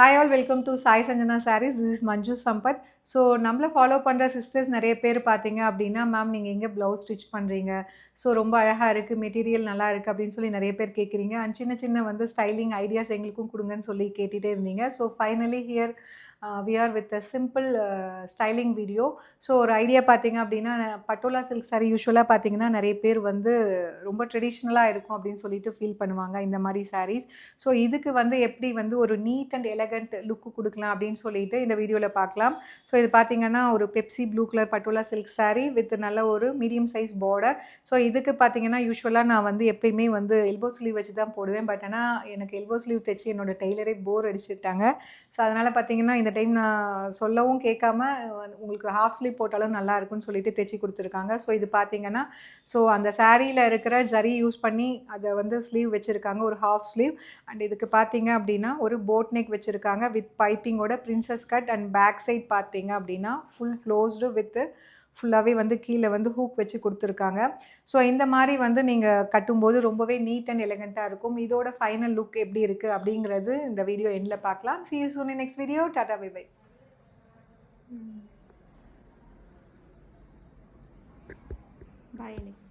Hi all, welcome to Sai Sanjana Sarees. This is Manju Sampath. So நம்மளை follow பண்ணுற sisters நிறைய பேர் பார்த்தீங்க அப்படின்னா, மேம் நீங்கள் எங்கே ப்ளவுஸ் ஸ்டிச் பண்ணுறீங்க? ஸோ ரொம்ப அழகாக இருக்குது, மெட்டீரியல் நல்லா இருக்குது அப்படின்னு சொல்லி நிறைய பேர் கேட்குறீங்க. அண்ட் சின்ன சின்ன வந்து ஸ்டைலிங் ஐடியாஸ் எங்களுக்கும் கொடுங்கன்னு சொல்லி கேட்டுகிட்டே இருந்தீங்க. So finally here we are with a simple styling video. So ஒரு ஐடியா பார்த்தீங்க அப்படின்னா, பட்டோலா சில்க் சாரீ யூஸ்வலாக பார்த்தீங்கன்னா நிறைய பேர் வந்து ரொம்ப ட்ரெடிஷ்னலாக இருக்கும் அப்படின்னு சொல்லிட்டு ஃபீல் பண்ணுவாங்க இந்த மாதிரி சாரீஸ். ஸோ இதுக்கு வந்து எப்படி வந்து ஒரு நீட் அண்ட் எலகண்ட் லுக்கு கொடுக்கலாம் அப்படின்னு சொல்லிட்டு இந்த வீடியோவில் பார்க்கலாம். ஸோ இது பார்த்தீங்கன்னா ஒரு Pepsi blue colour patola silk sari with நல்ல ஒரு மீடியம் சைஸ் பார்டர். ஸோ இதுக்கு பார்த்தீங்கன்னா யூஸ்வலாக நான் வந்து எப்பயுமே வந்து எல்போ ஸ்லீவ் வச்சு தான் போடுவேன். பட் ஆனால் எனக்கு எல்போ ஸ்லீவ் தைச்சி என்னோட டெய்லரே போர் அடிச்சுட்டாங்க. ஸோ அதனால் பார்த்தீங்கன்னா இந்த டைம் நான் சொல்லவும் கேட்காம உங்களுக்கு ஹாஃப் ஸ்லீவ் போட்டாலும் நல்லா இருக்கும்னு சொல்லிட்டு தைச்சி கொடுத்துருக்காங்க. ஸோ இது பார்த்தீங்கன்னா ஸோ அந்த சாரியில் இருக்கிற ஜரி யூஸ் பண்ணி அதை வந்து ஸ்லீவ் வச்சுருக்காங்க, ஒரு ஹாஃப் ஸ்லீவ். அண்ட் இதுக்கு பார்த்தீங்க அப்படின்னா ஒரு போட் நெக் வச்சுருக்காங்க வித் பைப்பிங்கோட princess cut. And back side பார்த்தீங்க அப்படின்னா ஃபுல் க்ளோஸ்டு வித் ஃபுல்லாகவே வந்து கீழே வந்து ஹூக் வச்சு கொடுத்துருக்காங்க. ஸோ இந்த மாதிரி வந்து நீங்கள் கட்டும்போது ரொம்பவே நீட் அண்ட் எலகண்ட்டாக இருக்கும். இதோட ஃபைனல் லுக் எப்படி இருக்குது அப்படிங்கிறது இந்த வீடியோ எண்டில் பார்க்கலாம். See you soon in next video. Tata, bye bye. Bye.